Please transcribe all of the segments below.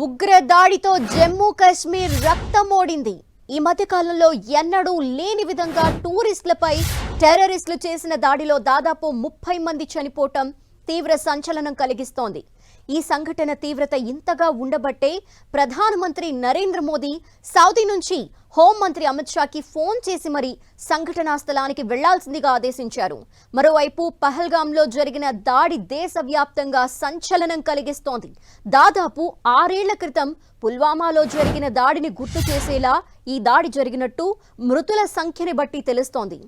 ఉగ్ర దాడితో జమ్మూ కాశ్మీర్ రక్తమోడింది. ఈ మధ్య కాలంలో ఎన్నడూ లేని విధంగా టూరిస్టులపై టెర్రరిస్టులు చేసిన దాడిలో దాదాపు 30 మంది చనిపోవటం తీవ్ర సంచలనం కలిగిస్తోంది. ఈ సంఘటన తీవ్రత ఇంతగా ఉండబట్టే ప్రధానమంత్రి నరేంద్ర మోదీ సౌదీ నుంచి హోంమంత్రి అమిత్ షాకి ఫోన్ చేసి మరీ సంఘటనా స్థలానికి వెళ్లాల్సిందిగా ఆదేశించారు. మరోవైపు పహల్గాంలో జరిగిన దాడి దేశవ్యాప్తంగా సంచలనం కలిగిస్తోంది. దాదాపు 6 ఏళ్ల క్రితం పుల్వామాలో జరిగిన దాడిని గుర్తు చేసేలా ఈ దాడి జరిగినట్టు మృతుల సంఖ్యని బట్టి తెలుస్తోంది.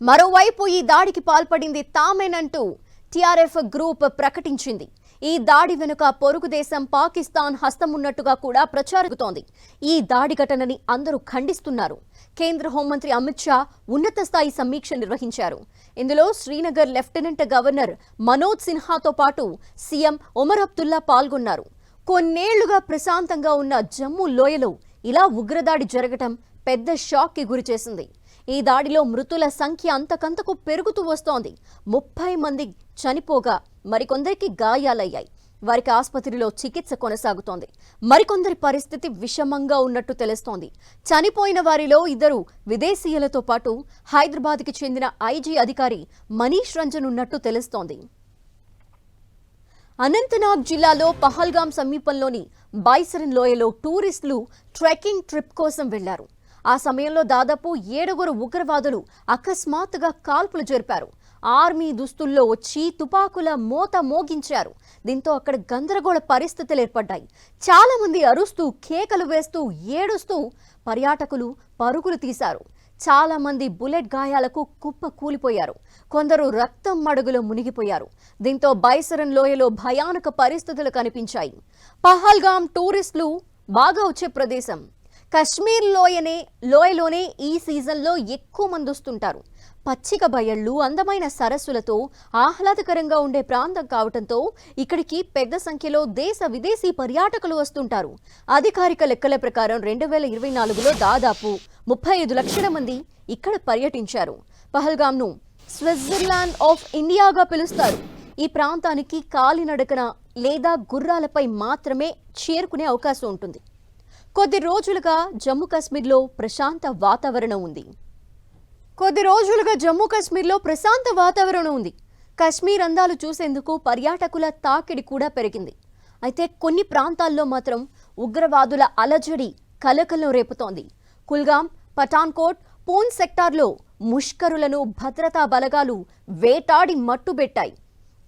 మరోవైపు ఈ దాడికి పాల్పడింది తామేనంటూ టీఆర్ఎఫ్ గ్రూప్ ప్రకటించింది. ఈ దాడి వెనుక పొరుగు దేశం పాకిస్తాన్ హస్తం ఉన్నట్టుగా కూడా ప్రచారమవుతోంది. ఈ దాడి ఘటనని అందరూ ఖండిస్తున్నారు. కేంద్ర హోంమంత్రి అమిత్ షా ఉన్నత స్థాయి సమీక్ష నిర్వహించారు. ఇందులో శ్రీనగర్ లెఫ్టినెంట్ గవర్నర్ మనోజ్ సిన్హాతో పాటు సీఎం ఒమర్ అబ్దుల్లా పాల్గొన్నారు. కొన్నేళ్లుగా ప్రశాంతంగా ఉన్న జమ్మూ లోయలో ఇలా ఉగ్రదాడి జరగటం పెద్ద షాక్ కి గురి చేసింది. ఈ దాడిలో మృతుల సంఖ్య అంతకంతకు పెరుగుతూ వస్తోంది. 30 మంది చనిపోగా మరికొందరికి గాయాలయ్యాయి. వారికి ఆసుపత్రిలో చికిత్స కొనసాగుతోంది. మరికొందరి పరిస్థితి విషమంగా ఉన్నట్టు తెలుస్తోంది. చనిపోయిన వారిలో 2 విదేశీయులతో పాటు హైదరాబాద్కి చెందిన ఐజీ అధికారి మనీష్ రంజన్ ఉన్నట్టు తెలుస్తోంది. అనంతనాగ్ జిల్లాలో పహల్గాం సమీపంలోని బైసరన్ లోయలో టూరిస్టులు ట్రెక్కింగ్ ట్రిప్ కోసం వెళ్లారు. ఆ సమయంలో దాదాపు 7 ఉగ్రవాదులు అకస్మాత్తుగా కాల్పులు జరిపారు. ఆర్మీ దుస్తుల్లో వచ్చి తుపాకుల మోత మోగించారు. దీంతో అక్కడ గందరగోళ పరిస్థితులు ఏర్పడ్డాయి. చాలా మంది అరుస్తూ కేకలు వేస్తూ ఏడుస్తూ పర్యాటకులు పరుగులు తీశారు. చాలా మంది బుల్లెట్ గాయాలకు కుప్ప కూలిపోయారు. కొందరు రక్తం మడుగులో మునిగిపోయారు. దీంతో బైసరన్ లోయలో భయానక పరిస్థితులు కనిపించాయి. పహల్గాం టూరిస్టులు బాగా వచ్చే ప్రదేశం. కశ్మీర్ లోయలోనే ఈ సీజన్లో ఎక్కువ మంది వస్తుంటారు. పచ్చిక బయళ్లు, అందమైన సరస్సులతో ఆహ్లాదకరంగా ఉండే ప్రాంతం కావడంతో ఇక్కడికి పెద్ద సంఖ్యలో దేశ విదేశీ పర్యాటకులు వస్తుంటారు. అధికారిక లెక్కల ప్రకారం 2024లో దాదాపు 35 లక్షల మంది ఇక్కడ పర్యటించారు. పహల్గాంను స్విట్జర్లాండ్ ఆఫ్ ఇండియాగా పిలుస్తారు. ఈ ప్రాంతానికి కాలినడకన లేదా గుర్రాలపై మాత్రమే చేరుకునే అవకాశం ఉంటుంది. కొద్ది రోజులుగా జమ్మూ కాశ్మీర్లో ప్రశాంత వాతావరణం ఉంది. కశ్మీర్ అందాలు చూసేందుకు పర్యాటకుల తాకిడి కూడా పెరిగింది. అయితే కొన్ని ప్రాంతాల్లో మాత్రం ఉగ్రవాదుల అలజడి కలకలం రేపుతోంది. కుల్గాం, పఠాన్కోట్, పూంచ్ సెక్టార్లో ముష్కరులను భద్రతా బలగాలు వేటాడి మట్టుబెట్టాయి.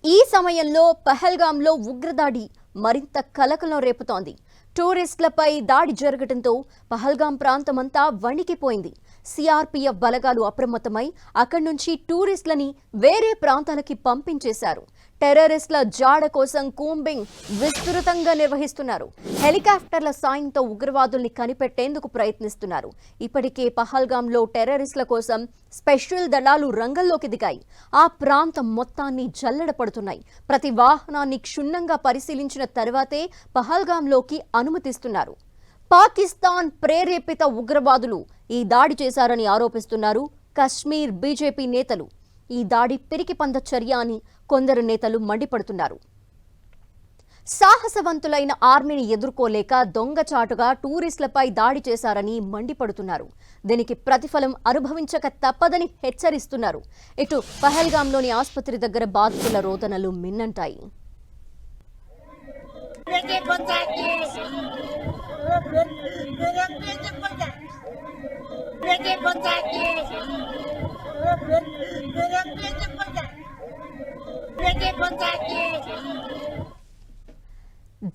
ఈ సమయంలో పహల్గాంలో ఉగ్రదాడి మరింత కలకలం రేపుతోంది. టూరిస్టులపై దాడి జరగడంతో పహల్గాం ప్రాంతమంతా వణికిపోయింది. సిఆర్పీఎఫ్ బలగాలు అప్రమత్తమై అక్కడి నుంచి టూరిస్టులని వేరే ప్రాంతాలకి పంపించేశారు. టెర్రరిస్టుల జాడ కోసం కూంబింగ్ విస్తృతంగా నిర్వహిస్తున్నారు. హెలికాప్టర్ల సాయంతో ఉగ్రవాదుల్ని కనిపెట్టేందుకు ప్రయత్నిస్తున్నారు. ఇప్పటికే పహల్గాంలో టెర్రరిస్టుల కోసం స్పెషల్ దళాలు రంగంలోకి దిగాయి. ఆ ప్రాంతం మొత్తాన్ని జల్లెడపడుతున్నాయి. ప్రతి వాహనాన్ని క్షుణ్ణంగా పరిశీలించిన తర్వాతే పహల్గాంలోకి అనుమతిస్తున్నారు. పాకిస్తాన్ ప్రేరేపిత ఉగ్రవాదులు ఈ దాడి చేశారని ఆరోపిస్తున్నారు కశ్మీర్ బీజేపీ నేతలు. ఈ దాడి పిరికిపంద చర్య అని కొందరు నేతలు మండిపడుతున్నారు. సాహసవంతులైన ఆర్మీని ఎదుర్కోలేక దొంగచాటుగా టూరిస్టులపై దాడి చేశారని మండిపడుతున్నారు. దీనికి ప్రతిఫలం అనుభవించక తప్పదని హెచ్చరిస్తున్నారు. ఇటు పహల్గాంలోని ఆసుపత్రి దగ్గర బాధితుల రోదనలు మిన్నంటాయి.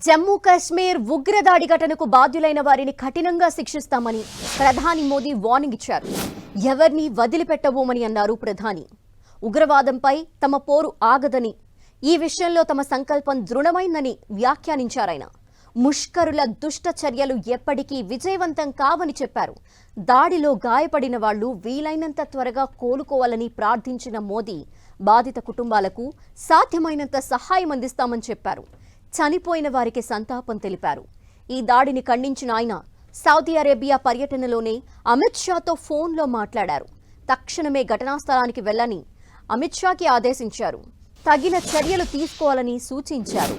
జమ్మూ కాశ్మీర్ ఉగ్రదాడి ఘటనకు బాధ్యులైన వారిని కఠినంగా శిక్షిస్తామని ప్రధాని మోదీ వార్నింగ్ ఇచ్చారు. ఎవరిని వదిలిపెట్టబోమని అన్నారు ప్రధాని. ఉగ్రవాదంపై తమ పోరు ఆగదని, ఈ విషయంలో తమ సంకల్పం దృఢమైందని వ్యాఖ్యానించారాయన. ముష్కరుల దుష్ట చర్యలు ఎప్పటికీ విజయవంతం కావని చెప్పారు. దాడిలో గాయపడిన వాళ్లు వీలైనంత త్వరగా కోలుకోవాలని ప్రార్థించిన మోదీ బాధిత కుటుంబాలకు సాధ్యమైనంత సహాయం అందిస్తామని చెప్పారు. చనిపోయిన వారికి సంతాపం తెలిపారు. ఈ దాడిని ఖండించిన ఆయన సౌదీ అరేబియా పర్యటనలోనే అమిత్ షాతో ఫోన్లో మాట్లాడారు. తక్షణమే ఘటనా స్థలానికి వెళ్లని అమిత్ షాకి ఆదేశించారు. తగిన చర్యలు తీసుకోవాలని సూచించారు.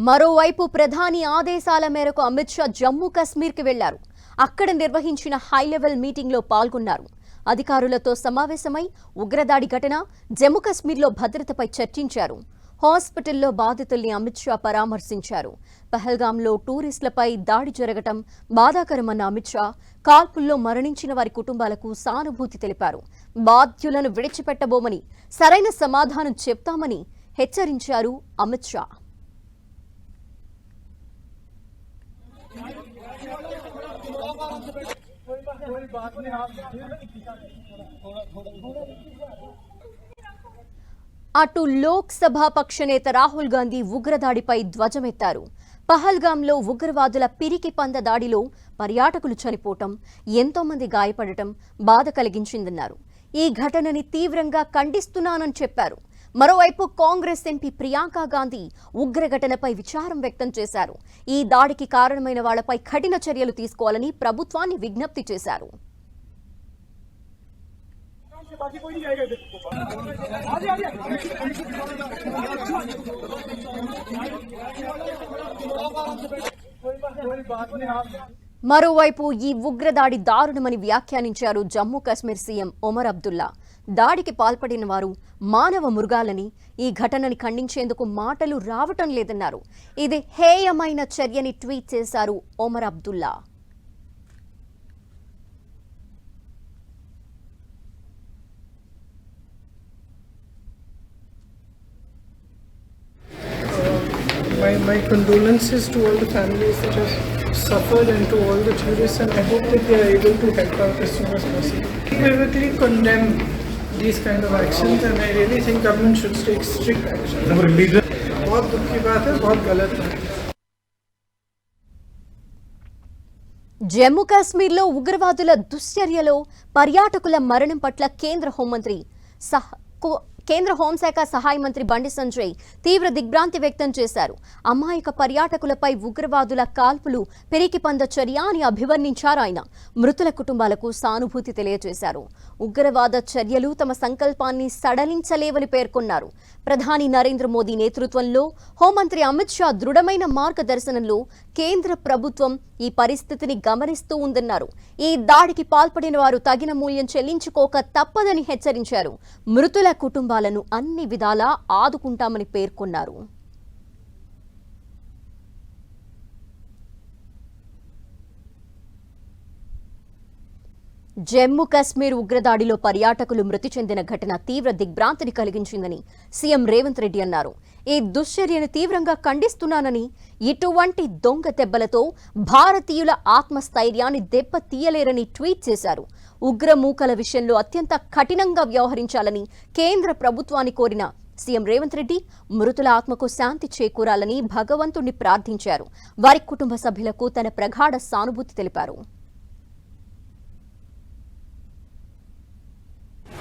మరోవైపు ప్రధాని ఆదేశాల మేరకు అమిత్ షా జమ్మూ కశ్మీర్కి వెళ్లారు. అక్కడ నిర్వహించిన హై లెవెల్ మీటింగ్లో పాల్గొన్నారు. అధికారులతో సమావేశమై ఉగ్రదాడి ఘటన, జమ్మూ కశ్మీర్లో భద్రతపై చర్చించారు. హాస్పిటల్లో బాధితుల్ని అమిత్ షా పరామర్శించారు. పహల్గాంలో టూరిస్టులపై దాడి జరగటం బాధాకరమన్న అమిత్ షా కాల్పుల్లో మరణించిన వారి కుటుంబాలకు సానుభూతి తెలిపారు. బాధ్యులను విడిచిపెట్టబోమని, సరైన సమాధానం చెప్తామని హెచ్చరించారు అమిత్ షా. అటు లోక్సభ పక్షనేత రాహుల్ గాంధీ ఉగ్రదాడిపై ధ్వజమెత్తారు. పహల్గాంలో ఉగ్రవాదుల పిరికి పంద దాడిలో పర్యాటకులు చనిపోవటం, ఎంతో మంది గాయపడటం బాధ కలిగించిందన్నారు. ఈ ఘటనని తీవ్రంగా ఖండిస్తున్నానని చెప్పారు. మరోవైపు కాంగ్రెస్ ఎంపీ ప్రియాంక గాంధీ ఉగ్ర ఘటనపై విచారం వ్యక్తం చేశారు. ఈ దాడికి కారణమైన వాళ్లపై కఠిన చర్యలు తీసుకోవాలని ప్రభుత్వాన్ని విజ్ఞప్తి చేశారు. మరోవైపు ఈ ఉగ్రదాడి దారుణమని వ్యాఖ్యానించారు జమ్మూ కశ్మీర్ సీఎం ఒమర్ అబ్దుల్లా. దాడికి పాల్పడిన వారు మానవ మృగాలని, ఈ ఘటనని ఖండించేందుకు మాటలు రావటం లేదన్నారు. ఇది హేయమైన చర్యని ట్వీట్ చేశారు Omar Abdullah. My condolences to all the families that have suffered and to all the tourists, and I hope that they are able to help out as soon as possible. We unequivocally condemn these kind of actions, and I really think government should take strict action. बहुत दुख की बात है, बहुत गलत है. జమ్మూ కాశ్మీర్లో ఉగ్రవాదుల దుశ్చర్యలో పర్యాటకుల మరణం పట్ల కేంద్ర హోంశాఖ సహాయ మంత్రి బండి సంజయ్ తీవ్ర దిగ్భ్రాంతి వ్యక్తం చేశారు. అమాయక పర్యాటకులపై ఉగ్రవాదుల కాల్పులు పెరికిపంద చర్య అని అభివర్ణించారు ఆయన. మృతుల కుటుంబాలకు సానుభూతి తెలియజేశారు. ఉగ్రవాద చర్యలు తమ సంకల్పాన్ని సడలించలేవని పేర్కొన్నారు. ప్రధాని నరేంద్ర మోదీ నేతృత్వంలో హోంమంత్రి అమిత్ షా దృఢమైన మార్గదర్శనంలో కేంద్ర ప్రభుత్వం ఈ పరిస్థితిని గమనిస్తూ ఉందన్నారు. ఈ దాడికి పాల్పడిన వారు తగిన మూల్యం చెల్లించుకోక తప్పదని హెచ్చరించారు. మృతుల కుటుంబాలను అన్ని విధాలా ఆదుకుంటామని పేర్కొన్నారు. జమ్మూ కశ్మీర్ ఉగ్రదాడిలో పర్యాటకులు మృతి చెందిన ఘటన తీవ్ర దిగ్భ్రాంతిని కలిగించిందని సీఎం రేవంత్ రెడ్డి అన్నారు. ఈ దుశ్చర్యను తీవ్రంగా ఖండిస్తున్నానని, ఇటువంటి దొంగ దెబ్బలతో భారతీయుల ఆత్మస్థైర్యాన్ని దెబ్బతీయలేరని ట్వీట్ చేశారు. ఉగ్రమూకల విషయంలో అత్యంత కఠినంగా వ్యవహరించాలని కేంద్ర ప్రభుత్వాన్ని కోరిన సీఎం రేవంత్ రెడ్డి మృతుల ఆత్మకు శాంతి చేకూరాలని భగవంతుణ్ణి ప్రార్థించారు. వారి కుటుంబ సభ్యులకు తన ప్రగాఢ సానుభూతి తెలిపారు.